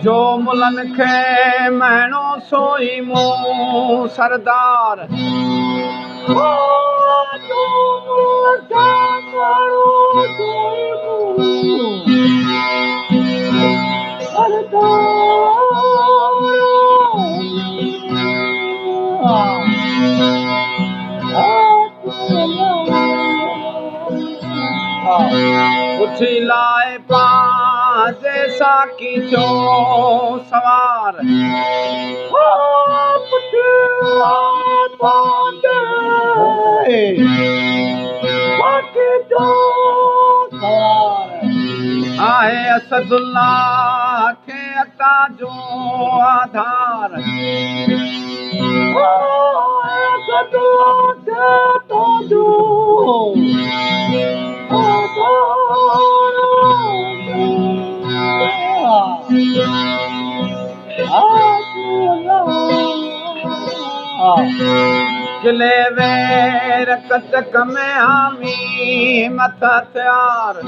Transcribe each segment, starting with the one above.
जो मुलन खे महीणो सोई मूं सरदार उठी लाए पांजे साकी थियो सवार आहे असदुल्लाह खे अता जो आधार किले वेर कचक में हामी मथ हथियार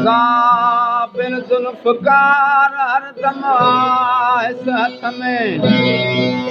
जाबिर ज़ुल्फकार हरदम आहिस हथ में